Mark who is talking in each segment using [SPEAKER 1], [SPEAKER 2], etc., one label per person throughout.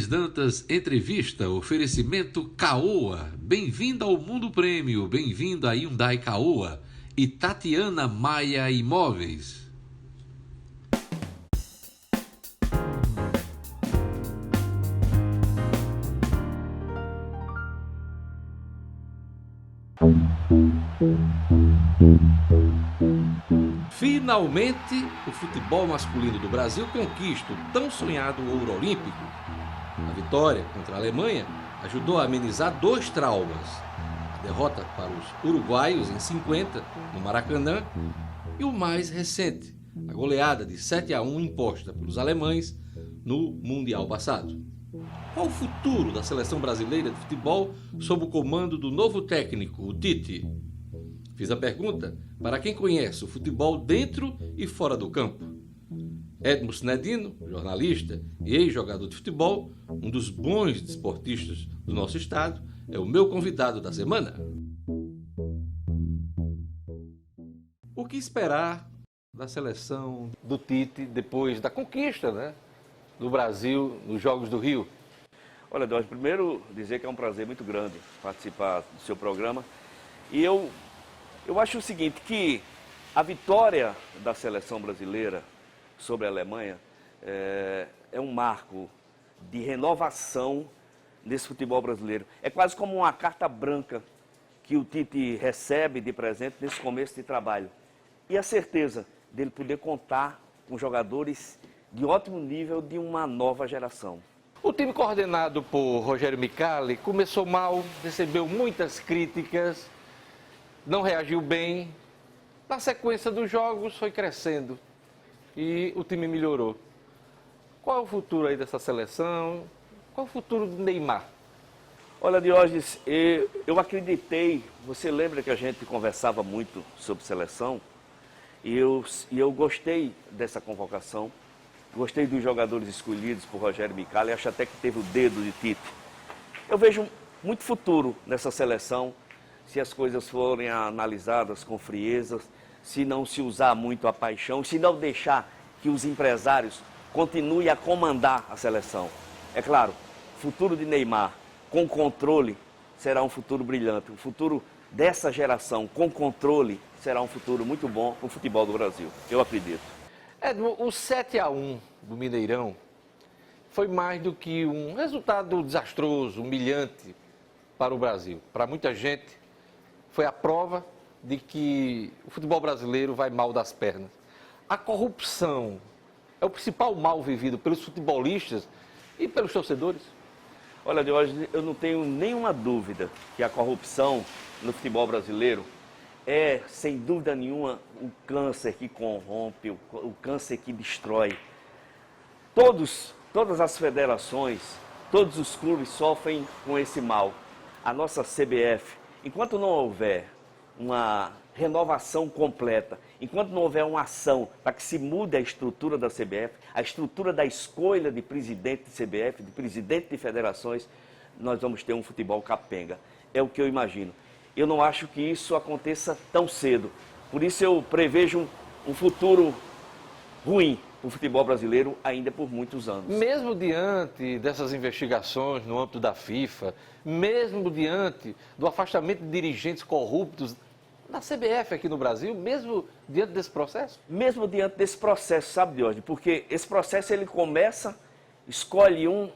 [SPEAKER 1] Diógenes Dantas Entrevista, oferecimento Caoa. Bem-vindo ao Mundo Prêmio, bem-vindo a Hyundai Caoa e Tatiana Maia Imóveis. Finalmente, o futebol masculino do Brasil conquista o tão sonhado ouro olímpico. A vitória contra a Alemanha ajudou a amenizar 2 traumas. A derrota para os uruguaios em 50, no Maracanã, e o mais recente, a goleada de 7-1 imposta pelos alemães no Mundial passado. Qual o futuro da seleção brasileira de futebol sob o comando do novo técnico, o Tite? Fiz a pergunta para quem conhece o futebol dentro e fora do campo. Edmo Sinedino, jornalista e ex-jogador de futebol, um dos bons desportistas do nosso estado, é o meu convidado da semana. O que esperar da seleção do Tite depois da conquista, do Brasil nos Jogos do Rio?
[SPEAKER 2] Olha, Jorge, primeiro dizer que é um prazer muito grande participar do seu programa. E eu acho o seguinte, que a vitória da seleção brasileira sobre a Alemanha é um marco de renovação nesse futebol brasileiro. É quase como uma carta branca que o Tite recebe de presente nesse começo de trabalho. E a certeza dele poder contar com jogadores de ótimo nível de uma nova geração.
[SPEAKER 3] O time coordenado por Rogério Micali começou mal, recebeu muitas críticas, não reagiu bem. Na sequência dos jogos foi crescendo e o time melhorou. Qual é o futuro aí dessa seleção? Qual é o futuro do Neymar?
[SPEAKER 2] Olha, Diógenes, eu acreditei, você lembra que a gente conversava muito sobre seleção? E eu gostei dessa convocação. Gostei dos jogadores escolhidos por Rogério Micali, acho até que teve o dedo de Tite. Eu vejo muito futuro nessa seleção, se as coisas forem analisadas com frieza, se não se usar muito a paixão, se não deixar que os empresários continuem a comandar a seleção. É claro, o futuro de Neymar com controle será um futuro brilhante. O futuro dessa geração com controle será um futuro muito bom para o futebol do Brasil, eu acredito.
[SPEAKER 3] O 7-1 do Mineirão foi mais do que um resultado desastroso, humilhante para o Brasil. Para muita gente, foi a prova de que o futebol brasileiro vai mal das pernas. A corrupção é o principal mal vivido pelos futebolistas e pelos torcedores?
[SPEAKER 2] Olha, Diógenes, eu não tenho nenhuma dúvida que a corrupção no futebol brasileiro é, sem dúvida nenhuma, o câncer que corrompe, o câncer que destrói. Todas as federações, todos os clubes sofrem com esse mal. A nossa CBF, enquanto não houver uma renovação completa, enquanto não houver uma ação para que se mude a estrutura da CBF, a estrutura da escolha de presidente de CBF, de presidente de federações, nós vamos ter um futebol capenga. É o que eu imagino. Eu não acho que isso aconteça tão cedo. Por isso eu prevejo um futuro ruim para o futebol brasileiro ainda por muitos anos.
[SPEAKER 3] Mesmo diante dessas investigações no âmbito da FIFA, mesmo diante do afastamento de dirigentes corruptos da CBF aqui no Brasil, mesmo diante desse processo?
[SPEAKER 2] Mesmo diante desse processo, sabe, Diógenes? Porque esse processo ele começa, escolhe um,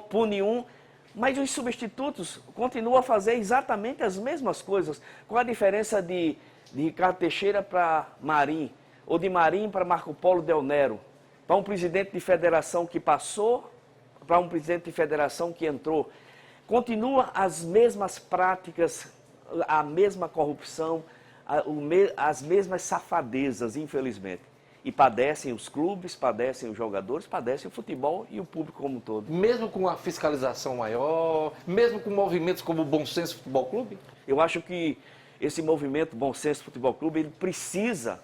[SPEAKER 2] pune um, mas os substitutos continuam a fazer exatamente as mesmas coisas, com a diferença de Ricardo Teixeira para Marim, ou de Marim para Marco Polo Del Nero, para um presidente de federação que passou, para um presidente de federação que entrou. Continua as mesmas práticas, a mesma corrupção, as mesmas safadezas, infelizmente. E padecem os clubes, padecem os jogadores, padecem o futebol e o público como um todo.
[SPEAKER 3] Mesmo com a fiscalização maior, mesmo com movimentos como o Bom Senso Futebol Clube?
[SPEAKER 2] Eu acho que esse movimento Bom Senso Futebol Clube, ele precisa,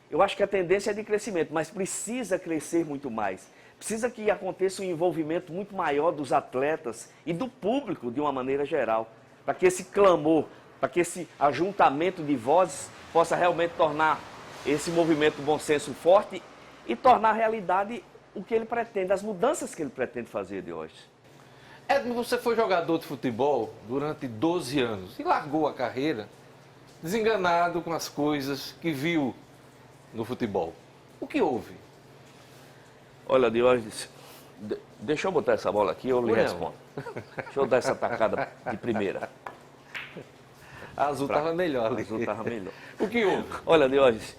[SPEAKER 2] eu acho que a tendência é de crescimento, mas precisa crescer muito mais. Precisa que aconteça um envolvimento muito maior dos atletas e do público de uma maneira geral, para que esse clamor, para que esse ajuntamento de vozes possa realmente tornar esse movimento Bom Senso forte e tornar realidade o que ele pretende, as mudanças que ele pretende fazer de hoje.
[SPEAKER 3] Edmo, você foi jogador de futebol durante 12 anos e largou a carreira desenganado com as coisas que viu no futebol. O que houve?
[SPEAKER 2] Olha, Diógenes, deixa eu botar essa bola aqui e eu lhe respondo. Deixa eu dar essa tacada de primeira.
[SPEAKER 3] A azul estava melhor ali.
[SPEAKER 2] A azul estava melhor.
[SPEAKER 3] O que houve?
[SPEAKER 2] Olha, Diógenes,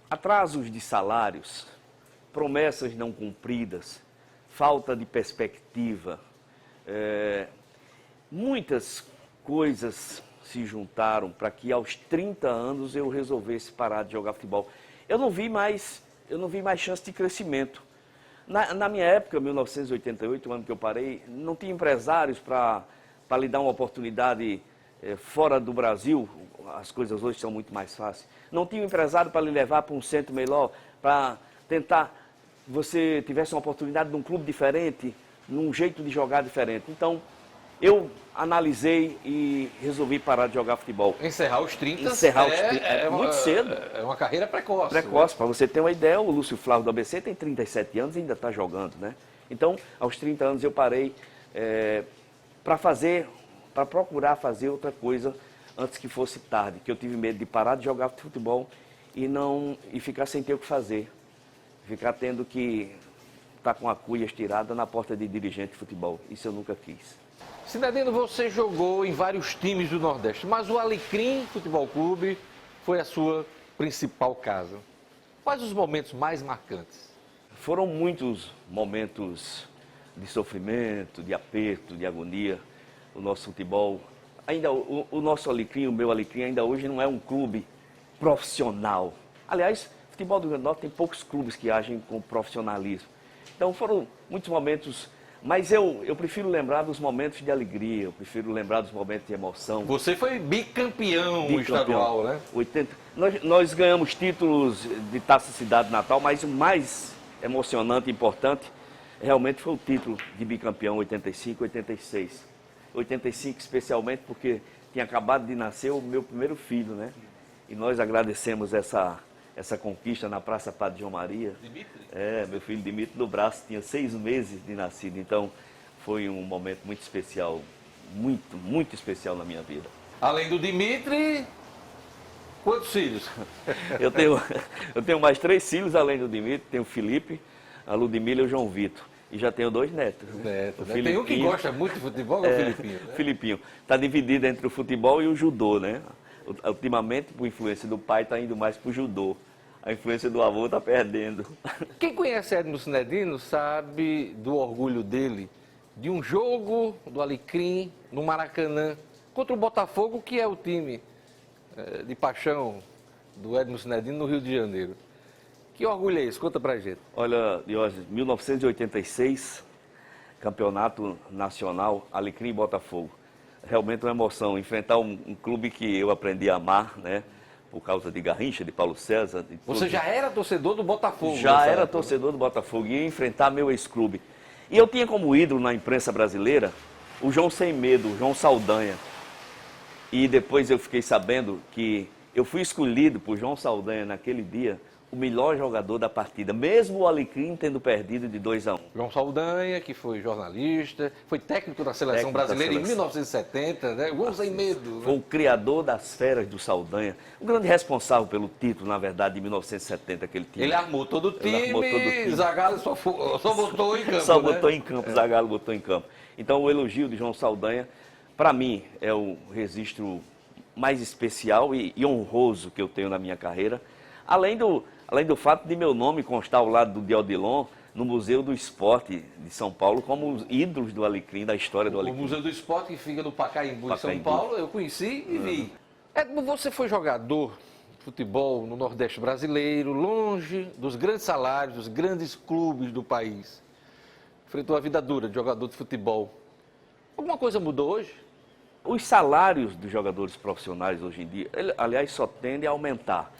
[SPEAKER 2] atrasos de salários, promessas não cumpridas, falta de perspectiva, muitas coisas se juntaram para que aos 30 anos eu resolvesse parar de jogar futebol. Eu não vi mais chance de crescimento. Na minha época, 1988, o ano que eu parei, não tinha empresários para lhe dar uma oportunidade fora do Brasil. As coisas hoje são muito mais fáceis. Não tinha um empresário para lhe levar para um centro melhor, para tentar que você tivesse uma oportunidade num clube diferente, num jeito de jogar diferente. Então, eu analisei e resolvi parar de jogar futebol.
[SPEAKER 3] Encerrar os 30
[SPEAKER 2] é muito cedo.
[SPEAKER 3] É uma carreira precoce.
[SPEAKER 2] Precoce, para você ter uma ideia, o Lúcio Flávio do ABC tem 37 anos e ainda está jogando, né? Então, aos 30 anos eu parei para procurar fazer outra coisa antes que fosse tarde, que eu tive medo de parar de jogar futebol e ficar sem ter o que fazer. Ficar tendo que estar com a cuia estirada na porta de dirigente de futebol. Isso eu nunca quis.
[SPEAKER 3] Sinedino, você jogou em vários times do Nordeste, mas o Alecrim Futebol Clube foi a sua principal casa. Quais os momentos mais marcantes?
[SPEAKER 2] Foram muitos momentos de sofrimento, de aperto, de agonia. O nosso futebol, ainda o nosso Alecrim, o meu Alecrim, ainda hoje não é um clube profissional. Aliás, o futebol do Rio Grande do Norte tem poucos clubes que agem com profissionalismo. Então foram muitos momentos. Mas eu prefiro lembrar dos momentos de alegria, eu prefiro lembrar dos momentos de emoção.
[SPEAKER 3] Você foi bicampeão estadual, né?
[SPEAKER 2] 80. Nós ganhamos títulos de Taça Cidade Natal, mas o mais emocionante e importante realmente foi o título de bicampeão 85, 86. 85 especialmente porque tinha acabado de nascer o meu primeiro filho, né? E nós agradecemos essa conquista na Praça Padre João Maria.
[SPEAKER 3] Dimitri?
[SPEAKER 2] Meu filho Dimitri no braço, tinha 6 meses de nascido, então foi um momento muito especial, muito, muito especial na minha vida.
[SPEAKER 3] Além do Dimitri, quantos filhos?
[SPEAKER 2] Eu tenho mais 3 filhos além do Dimitri, tenho o Felipe, a Ludmila e o João Vitor. E já tenho 2 netos.
[SPEAKER 3] Tem um que gosta muito de futebol, é o Filipinho. Né?
[SPEAKER 2] Filipinho. Está dividido entre o futebol e o judô, né? Ultimamente, por influência do pai, está indo mais para o judô. A influência do avô está perdendo.
[SPEAKER 3] Quem conhece Edmo Sinedino sabe do orgulho dele de um jogo do Alecrim no Maracanã contra o Botafogo, que é o time de paixão do Edmo Sinedino no Rio de Janeiro. Que orgulho é esse? Conta pra gente.
[SPEAKER 2] Olha, Diógenes, 1986, Campeonato Nacional, Alecrim e Botafogo. Realmente uma emoção, enfrentar um clube que eu aprendi a amar, né? Por causa de Garrincha, de Paulo César.
[SPEAKER 3] Você já era torcedor do Botafogo?
[SPEAKER 2] Já era torcedor do Botafogo e ia enfrentar meu ex-clube. E eu tinha como ídolo na imprensa brasileira o João Sem Medo, o João Saldanha. E depois eu fiquei sabendo que eu fui escolhido por João Saldanha naquele dia o melhor jogador da partida, mesmo o Alecrim tendo perdido de 2-1.
[SPEAKER 3] João Saldanha, que foi jornalista, foi técnico da seleção brasileira em 1970, né? Gol Sem Medo.
[SPEAKER 2] Foi o criador das feras do Saldanha, o grande responsável pelo título, na verdade, de 1970, aquele time.
[SPEAKER 3] Ele armou todo o time, Zagallo só botou em campo.
[SPEAKER 2] Só botou em campo, Zagallo botou em campo. Então, o elogio de João Saldanha, para mim, é o registro mais especial e honroso que eu tenho na minha carreira, além do fato de meu nome constar ao lado do de Odilon no Museu do Esporte de São Paulo como os ídolos do Alecrim, da história do Alecrim.
[SPEAKER 3] O Museu do Esporte, que fica no Pacaembu, em São Paulo, eu conheci e vi. Edmo, você foi jogador de futebol no Nordeste brasileiro, longe dos grandes salários, dos grandes clubes do país. Enfrentou a vida dura de jogador de futebol. Alguma coisa mudou hoje?
[SPEAKER 2] Os salários dos jogadores profissionais hoje em dia, aliás, só tendem a aumentar.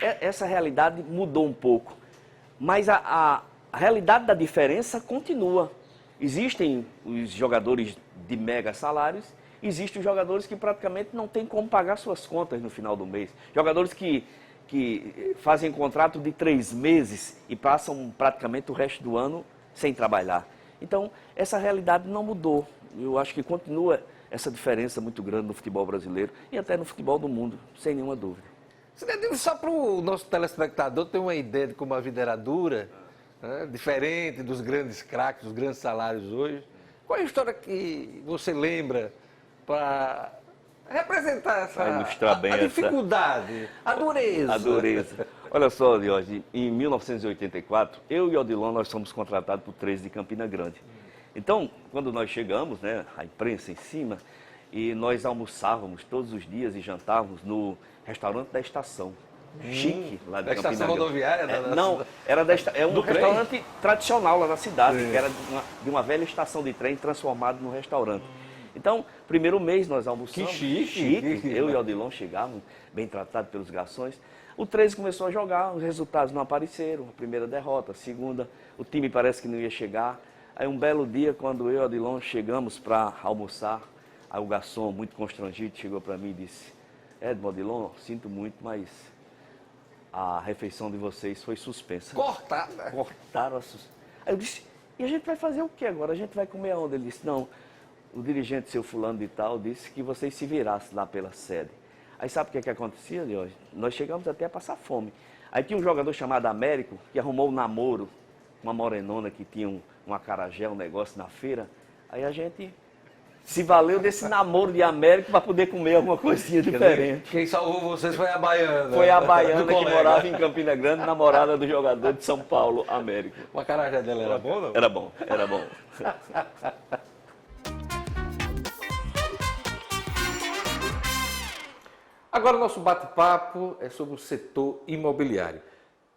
[SPEAKER 2] Essa realidade mudou um pouco, mas a realidade da diferença continua. Existem os jogadores de mega salários, existem os jogadores que praticamente não têm como pagar suas contas no final do mês. Jogadores que fazem contrato de 3 meses e passam praticamente o resto do ano sem trabalhar. Então, essa realidade não mudou. Eu acho que continua essa diferença muito grande no futebol brasileiro e até no futebol do mundo, sem nenhuma dúvida.
[SPEAKER 3] Só para o nosso telespectador ter uma ideia de como a vida era dura, né? Diferente dos grandes craques, dos grandes salários hoje. Qual é a história que você lembra para representar essa
[SPEAKER 2] ilustrar bem
[SPEAKER 3] a dificuldade, a dureza?
[SPEAKER 2] A dureza. Olha só, Diógenes, em 1984, eu e Odilon, nós fomos contratados por 13 de Campina Grande. Então, quando nós chegamos, né, a imprensa em cima, e nós almoçávamos todos os dias e jantávamos no restaurante da estação. Chique, lá de
[SPEAKER 3] da
[SPEAKER 2] Campina
[SPEAKER 3] estação
[SPEAKER 2] Grande.
[SPEAKER 3] rodoviária?
[SPEAKER 2] Não, era um
[SPEAKER 3] do
[SPEAKER 2] restaurante tradicional lá na cidade, que era de uma velha estação de trem transformado num restaurante. Então, primeiro mês nós almoçamos.
[SPEAKER 3] Que chique.
[SPEAKER 2] Eu e Odilon chegávamos, bem tratados pelos garçons. O 13 começou a jogar, os resultados não apareceram. A primeira derrota, a segunda, o time parece que não ia chegar. Aí um belo dia, quando eu e Odilon chegamos para almoçar, aí o garçom, muito constrangido, chegou para mim e disse: Edmo, Odilon, sinto muito, mas a refeição de vocês foi suspensa.
[SPEAKER 3] Cortada.
[SPEAKER 2] Cortaram a suspensa. Aí eu disse: e a gente vai fazer o que agora? A gente vai comer aonde? Ele disse: não, o dirigente, seu fulano de tal, disse que vocês se virassem lá pela sede. Aí sabe o que acontecia, Diógenes? Nós chegamos até a passar fome. Aí tinha um jogador chamado Américo, que arrumou um namoro, uma morenona que tinha um acarajé, um negócio na feira. Aí a gente se valeu desse namoro de Américo para poder comer alguma coisinha diferente.
[SPEAKER 3] Quem salvou vocês foi a baiana.
[SPEAKER 2] Foi a baiana que morava em Campina Grande, namorada do jogador de São Paulo, Américo.
[SPEAKER 3] O acarajé dela era bom, não?
[SPEAKER 2] Era bom, era bom.
[SPEAKER 3] Agora o nosso bate-papo é sobre o setor imobiliário.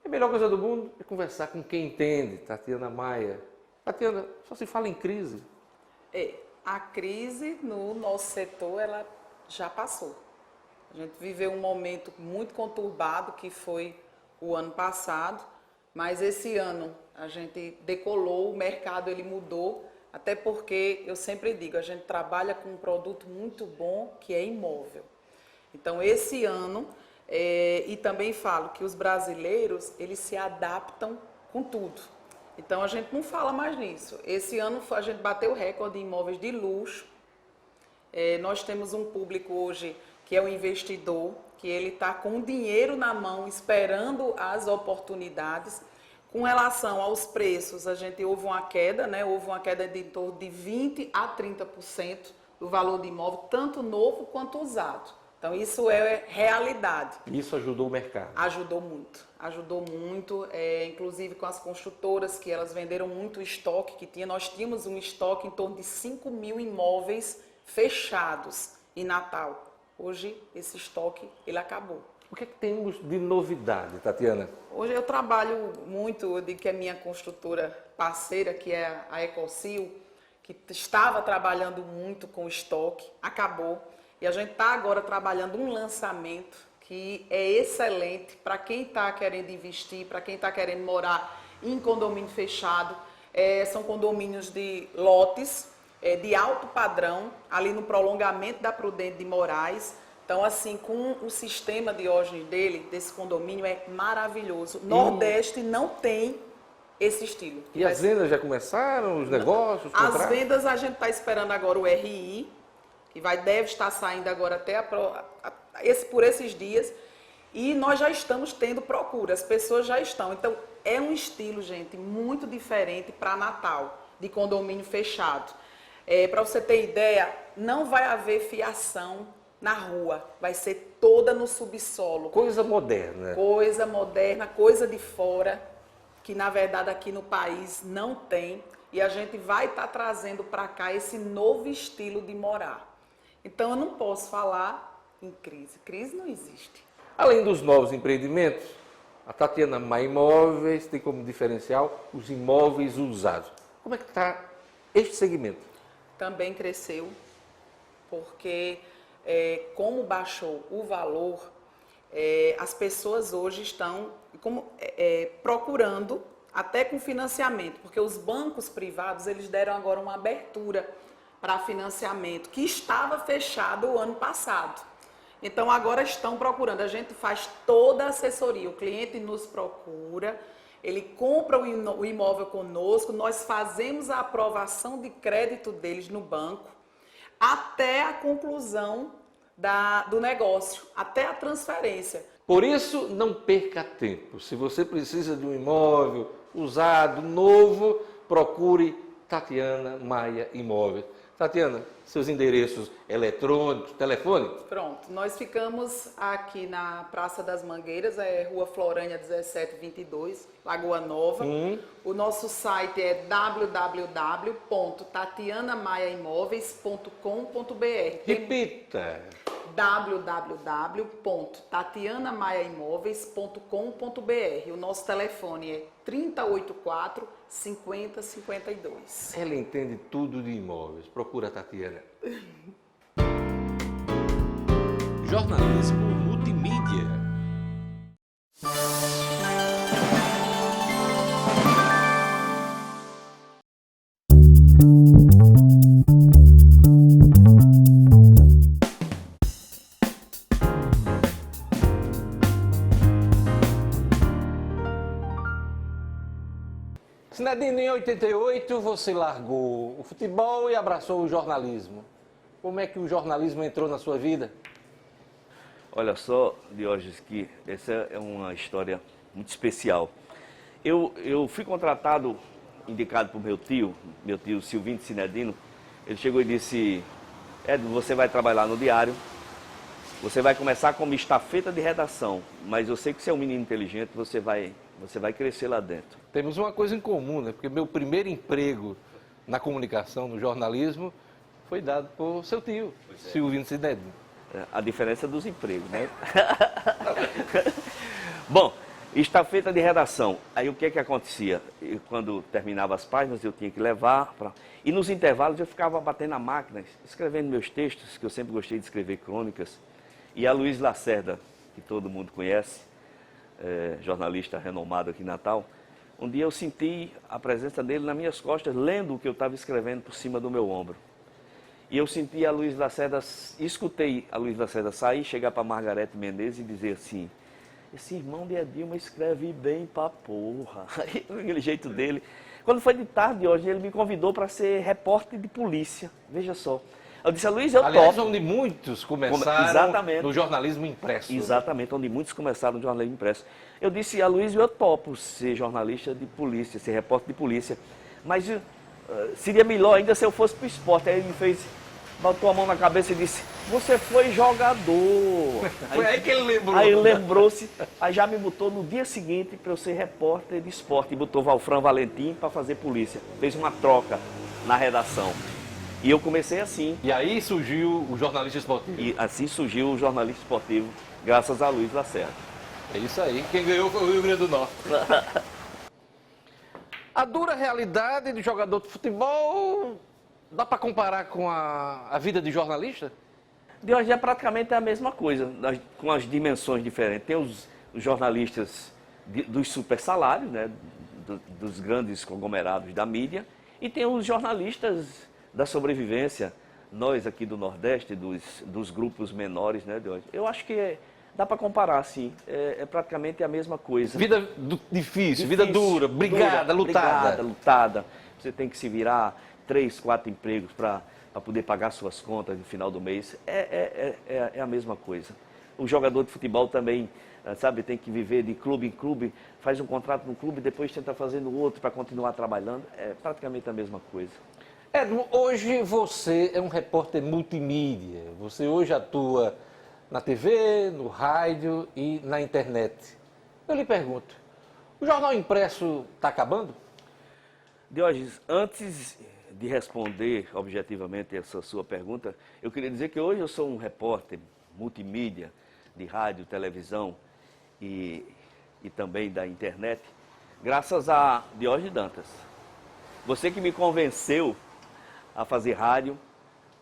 [SPEAKER 3] A melhor coisa do mundo é conversar com quem entende, Tatiana Maia. Tatiana, só se fala em crise.
[SPEAKER 4] A crise no nosso setor, ela já passou. A gente viveu um momento muito conturbado, que foi o ano passado, mas esse ano a gente decolou, o mercado ele mudou, até porque, eu sempre digo, a gente trabalha com um produto muito bom, que é imóvel. Então, esse ano, e também falo que os brasileiros, eles se adaptam com tudo. Então, a gente não fala mais nisso. Esse ano, a gente bateu o recorde em imóveis de luxo. Nós temos um público hoje que é o investidor, que ele está com o dinheiro na mão, esperando as oportunidades. Com relação aos preços, a gente houve uma queda, né? Houve uma queda de em torno de 20% a 30% do valor de imóvel, tanto novo quanto usado. Então, isso é realidade.
[SPEAKER 3] Isso ajudou o mercado?
[SPEAKER 4] Ajudou muito, inclusive com as construtoras, que elas venderam muito estoque que tinha. Nós tínhamos um estoque em torno de 5 mil imóveis fechados em Natal. Hoje, esse estoque, ele acabou.
[SPEAKER 3] O que é que temos de novidade, Tatiana?
[SPEAKER 4] Hoje eu trabalho muito, eu digo que é minha construtora parceira, que é a Ecocil, que estava trabalhando muito com estoque, acabou. E a gente está agora trabalhando um lançamento que é excelente para quem está querendo investir, para quem está querendo morar em condomínio fechado. São condomínios de lotes, de alto padrão, ali no prolongamento da Prudente de Moraes. Então, assim, com o sistema Diógenes desse condomínio, é maravilhoso. Nordeste não tem esse estilo.
[SPEAKER 3] E as vendas já começaram, os negócios, os contratos?
[SPEAKER 4] As vendas a gente está esperando agora o RI, que deve estar saindo agora até por esses dias, e nós já estamos tendo procura, as pessoas já estão. Então, é um estilo, gente, muito diferente para Natal, de condomínio fechado. Para você ter ideia, não vai haver fiação na rua, vai ser toda no subsolo.
[SPEAKER 3] Coisa moderna.
[SPEAKER 4] Coisa moderna, coisa de fora, que na verdade aqui no país não tem, e a gente vai estar trazendo para cá esse novo estilo de morar. Então, eu não posso falar em crise. Crise não existe.
[SPEAKER 3] Além dos novos empreendimentos, a Tatiana Maia Imóveis tem como diferencial os imóveis usados. Como é que está este segmento?
[SPEAKER 4] Também cresceu, porque como baixou o valor, as pessoas hoje estão procurando, até com financiamento, porque os bancos privados eles deram agora uma abertura para financiamento, que estava fechado o ano passado. Então, agora estão procurando. A gente faz toda a assessoria. O cliente nos procura ele compra o imóvel conosco, nós fazemos a aprovação de crédito deles no banco até a conclusão do negócio, até a transferência.
[SPEAKER 3] Por isso, não perca tempo. Se você precisa de um imóvel usado, novo, procure Tatiana Maia Imóveis. Tatiana, seus endereços eletrônicos, telefone?
[SPEAKER 4] Pronto, nós ficamos aqui na Praça das Mangueiras, Rua Florânia 1722, Lagoa Nova. O nosso site é www.tatianamaiaimoveis.com.br.
[SPEAKER 3] Repita.
[SPEAKER 4] www.tatianamaiaimoveis.com.br. O nosso telefone é 3084 5052.
[SPEAKER 3] Ela entende tudo de imóveis. Procura a Tatiana.
[SPEAKER 1] Jornalismo multimídia.
[SPEAKER 3] Sinedino, em 88 você largou o futebol e abraçou o jornalismo. Como é que o jornalismo entrou na sua vida?
[SPEAKER 2] Olha só, Diógenes, que essa é uma história muito especial. Eu fui contratado, indicado por meu tio Silvino Sinedino. Ele chegou e disse: Edno, você vai trabalhar no diário, você vai começar como estafeta de redação, mas eu sei que você é um menino inteligente, você vai crescer lá dentro.
[SPEAKER 3] Temos uma coisa em comum, né? Porque meu primeiro emprego na comunicação, no jornalismo, foi dado por seu tio, Silvino Sinedino.
[SPEAKER 2] A diferença dos empregos, né? Bom, estafeta de redação. Aí o que acontecia? Quando terminava as páginas, eu tinha que levar E nos intervalos eu ficava batendo na máquina, escrevendo meus textos, que eu sempre gostei de escrever crônicas. E a Luiz Lacerda, que todo mundo conhece, jornalista renomado aqui em Natal, um dia eu senti a presença dele nas minhas costas, lendo o que eu estava escrevendo por cima do meu ombro. E eu senti a Luiz Lacerda, escutei a Luiz Lacerda sair, chegar para Margarete Menezes e dizer assim: esse irmão de Edilma escreve bem pra porra. Aquele jeito dele. Quando foi de tarde hoje, ele me convidou para ser repórter de polícia. Veja só. Eu disse: Luiz, eu
[SPEAKER 3] Aliás,
[SPEAKER 2] topo.
[SPEAKER 3] onde muitos começaram
[SPEAKER 2] Exatamente.
[SPEAKER 3] no jornalismo impresso.
[SPEAKER 2] Exatamente, onde muitos começaram no jornalismo impresso. Eu disse a Luiz: eu topo ser jornalista de polícia, ser repórter de polícia. Mas seria melhor ainda se eu fosse para o esporte. Aí ele botou a mão na cabeça e disse: você foi jogador.
[SPEAKER 3] Foi aí que ele lembrou.
[SPEAKER 2] Aí ele lembrou-se, aí já me botou no dia seguinte para eu ser repórter de esporte. E botou Valfran Valentim para fazer polícia. Fez uma troca na redação. E eu comecei assim.
[SPEAKER 3] E aí surgiu o jornalista esportivo.
[SPEAKER 2] E assim surgiu o jornalista esportivo, graças a Luiz Lacerda.
[SPEAKER 3] É isso aí. Quem ganhou foi o Rio Grande do Norte. A dura realidade de jogador de futebol, dá para comparar com a vida de jornalista?
[SPEAKER 2] De hoje é praticamente a mesma coisa, com as dimensões diferentes. Tem os jornalistas dos super salários, né, dos grandes conglomerados da mídia, e tem os jornalistas da sobrevivência, nós aqui do Nordeste, dos grupos menores, né, de hoje. Eu acho que dá para comparar, sim. É praticamente a mesma coisa.
[SPEAKER 3] Vida difícil, vida dura, lutada.
[SPEAKER 2] Brigada, lutada. Você tem que se virar 3, 4 empregos para poder pagar suas contas no final do mês. É a mesma coisa. O jogador de futebol também, sabe, tem que viver de clube em clube, faz um contrato no clube, depois tenta fazer no outro para continuar trabalhando. É praticamente a mesma coisa.
[SPEAKER 3] Edno, hoje você é um repórter multimídia. Você hoje atua na TV, no rádio e na internet. Eu lhe pergunto, o jornal impresso está acabando?
[SPEAKER 2] Diógenes, antes de responder objetivamente essa sua pergunta, eu queria dizer que hoje eu sou um repórter multimídia de rádio, televisão e também da internet, graças a Diógenes Dantas. Você que me convenceu a fazer rádio,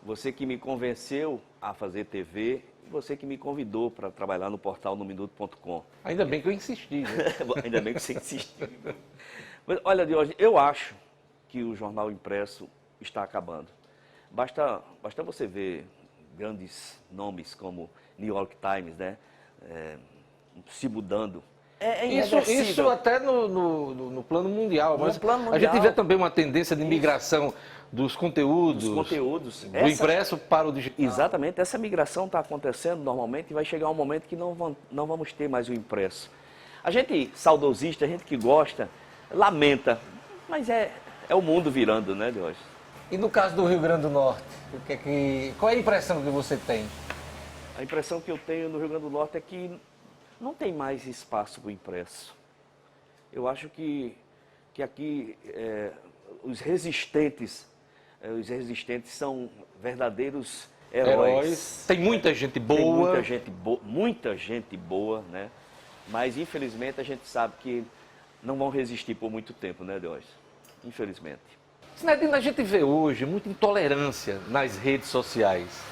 [SPEAKER 2] você que me convenceu a fazer TV, você que me convidou para trabalhar no portal nominuto.com.
[SPEAKER 3] Ainda bem que eu insisti, né?
[SPEAKER 2] Ainda bem que você insistiu. Mas, olha, Diógenes, eu acho que o jornal impresso está acabando. Basta você ver grandes nomes como New York Times, né, se mudando. é
[SPEAKER 3] Isso
[SPEAKER 2] irreversível.
[SPEAKER 3] até no plano mundial.
[SPEAKER 2] No
[SPEAKER 3] Mas
[SPEAKER 2] plano
[SPEAKER 3] a gente
[SPEAKER 2] mundial.
[SPEAKER 3] vê também uma tendência de migração dos conteúdos,
[SPEAKER 2] Os conteúdos.
[SPEAKER 3] do impresso para o digital.
[SPEAKER 2] Exatamente, essa migração está acontecendo normalmente e vai chegar um momento que não vamos ter mais o impresso. A gente saudosista, a gente que gosta, lamenta, mas é o mundo virando, né, Deus?
[SPEAKER 3] E no caso do Rio Grande do Norte, qual é a impressão que você tem?
[SPEAKER 2] A impressão que eu tenho no Rio Grande do Norte é que não tem mais espaço para o impresso. Eu acho que aqui os resistentes são verdadeiros heróis.
[SPEAKER 3] Tem muita gente boa.
[SPEAKER 2] Tem muita gente boa, né? Mas infelizmente a gente sabe que não vão resistir por muito tempo, né, Deus? Infelizmente.
[SPEAKER 3] Sinedino, a gente vê hoje muita intolerância nas redes sociais.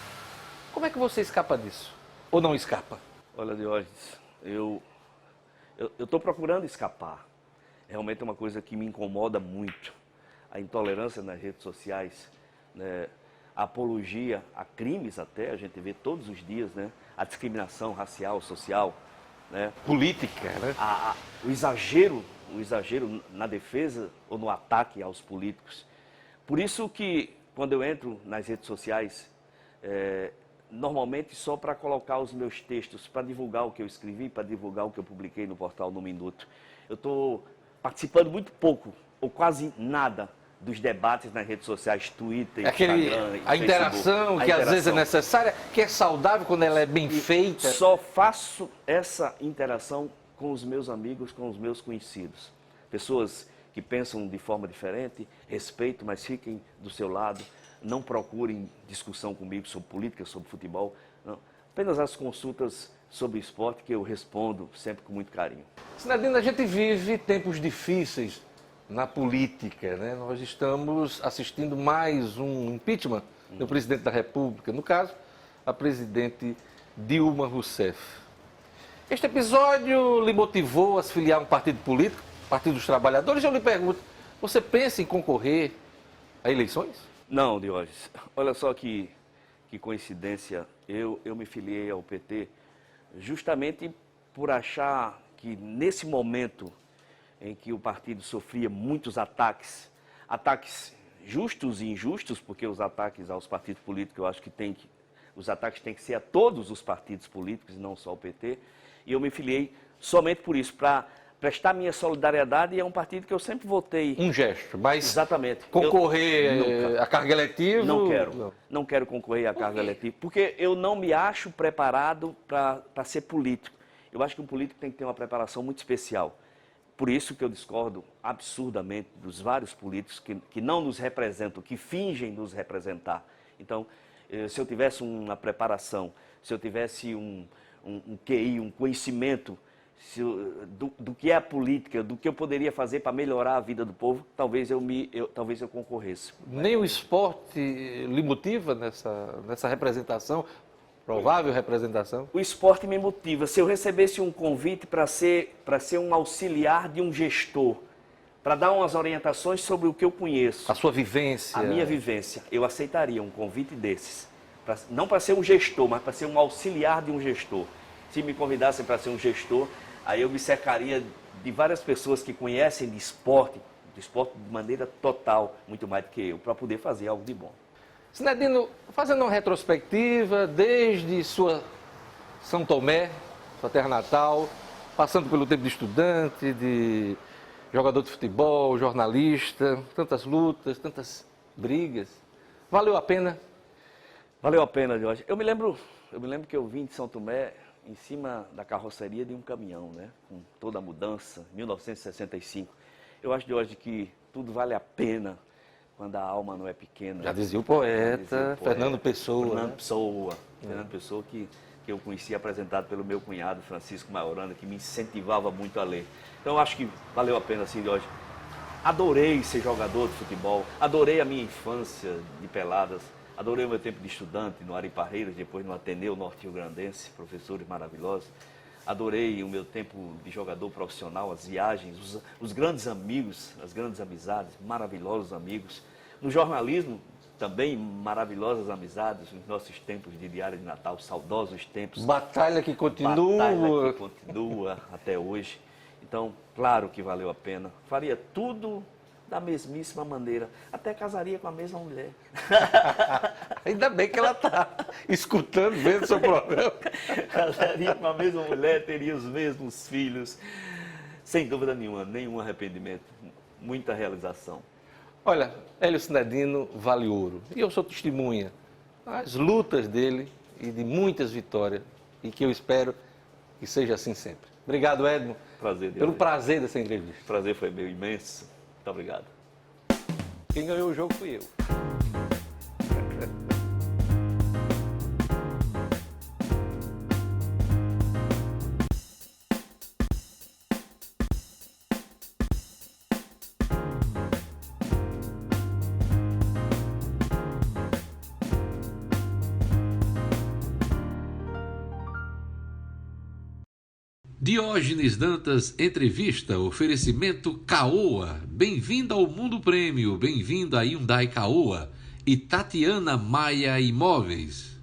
[SPEAKER 3] Como é que você escapa disso? Ou não escapa?
[SPEAKER 2] Olha, Diógenes, eu estou procurando escapar. Realmente é uma coisa que me incomoda muito. A intolerância nas redes sociais, né? A apologia a crimes até, a gente vê todos os dias, né? A discriminação racial, social, né?
[SPEAKER 3] Política, né?
[SPEAKER 2] O exagero na defesa ou no ataque aos políticos. Por isso que, quando eu entro nas redes sociais, normalmente só para colocar os meus textos, para divulgar o que eu escrevi, para divulgar o que eu publiquei no portal No Minuto. Eu estou participando muito pouco, ou quase nada, dos debates nas redes sociais, Twitter, Instagram,
[SPEAKER 3] a interação, que às vezes é necessária, que é saudável quando ela é bem feita.
[SPEAKER 2] Só faço essa interação com os meus amigos, com os meus conhecidos. Pessoas que pensam de forma diferente, respeito, mas fiquem do seu lado. Não procurem discussão comigo sobre política, sobre futebol. Não. Apenas as consultas sobre esporte que eu respondo sempre com muito carinho.
[SPEAKER 3] Sinedino, a gente vive tempos difíceis na política, né? Nós estamos assistindo mais um impeachment do presidente da República, no caso, a presidente Dilma Rousseff. Este episódio lhe motivou a se filiar a um partido político, Partido dos Trabalhadores? Eu lhe pergunto, você pensa em concorrer a eleições?
[SPEAKER 2] Não, Diógenes. Olha só que coincidência. Eu me filiei ao PT justamente por achar que nesse momento em que o partido sofria muitos ataques justos e injustos, porque os ataques aos partidos políticos, eu acho que os ataques têm que ser a todos os partidos políticos, e não só ao PT, e eu me filiei somente por isso, para prestar minha solidariedade a um partido que eu sempre votei.
[SPEAKER 3] Um gesto, mas
[SPEAKER 2] exatamente.
[SPEAKER 3] Concorrer à carga eletiva?
[SPEAKER 2] Não quero. Não quero concorrer à carga eletiva, porque eu não me acho preparado para ser político. Eu acho que um político tem que ter uma preparação muito especial. Por isso que eu discordo absurdamente dos vários políticos que não nos representam, que fingem nos representar. Então, se eu tivesse uma preparação, se eu tivesse um QI, um conhecimento do que é a política, do que eu poderia fazer para melhorar a vida do povo, talvez eu concorresse.
[SPEAKER 3] Nem o esporte lhe motiva nessa representação? Provável representação?
[SPEAKER 2] O esporte me motiva. Se eu recebesse um convite para ser um auxiliar de um gestor, para dar umas orientações sobre o que eu conheço.
[SPEAKER 3] A sua vivência.
[SPEAKER 2] A minha vivência. Eu aceitaria um convite desses. Não para ser um gestor, mas para ser um auxiliar de um gestor. Se me convidassem para ser um gestor, aí eu me cercaria de várias pessoas que conhecem de esporte de maneira total, muito mais do que eu, para poder fazer algo de bom.
[SPEAKER 3] Sinedino, fazendo uma retrospectiva, desde sua São Tomé, sua terra natal, passando pelo tempo de estudante, de jogador de futebol, jornalista, tantas lutas, tantas brigas, valeu a pena?
[SPEAKER 2] Valeu a pena, Jorge. Eu me lembro que eu vim de São Tomé em cima da carroceria de um caminhão, né? Com toda a mudança, 1965. Eu acho, Jorge, que tudo vale a pena quando a alma não é pequena.
[SPEAKER 3] Já dizia o poeta Fernando Pessoa.
[SPEAKER 2] Fernando Pessoa, que eu conheci apresentado pelo meu cunhado, Francisco Maiorana, que me incentivava muito a ler. Então eu acho que valeu a pena, assim, Jorge. Adorei ser jogador de futebol, adorei a minha infância de peladas, adorei o meu tempo de estudante no Ari Parreiras, depois no Ateneu Norte-Rio-Grandense, professores maravilhosos. Adorei o meu tempo de jogador profissional, as viagens, os grandes amigos, as grandes amizades, maravilhosos amigos. No jornalismo, também maravilhosas amizades, nos nossos tempos de Diário de Natal, saudosos tempos.
[SPEAKER 3] Batalha que continua.
[SPEAKER 2] Batalha que continua até hoje. Então, claro que valeu a pena. Faria tudo da mesmíssima maneira. Até casaria com a mesma mulher.
[SPEAKER 3] Ainda bem que ela está escutando, vendo o seu programa.
[SPEAKER 2] Casaria com a mesma mulher, teria os mesmos filhos. Sem dúvida nenhuma, nenhum arrependimento. Muita realização.
[SPEAKER 3] Olha, Hélio Cinedino vale ouro. E eu sou testemunha das lutas dele e de muitas vitórias. E que eu espero que seja assim sempre. Obrigado, Edmo,
[SPEAKER 2] Prazer,
[SPEAKER 3] pelo
[SPEAKER 2] Diógenes.
[SPEAKER 3] prazer dessa entrevista.
[SPEAKER 2] O prazer foi meu imenso. Muito obrigado.
[SPEAKER 3] Quem ganhou o jogo fui eu.
[SPEAKER 1] Diógenes Dantas Entrevista, oferecimento Caoa. Bem-vindo ao Mundo Prêmio, bem-vindo a Hyundai Caoa e Tatiana Maia Imóveis.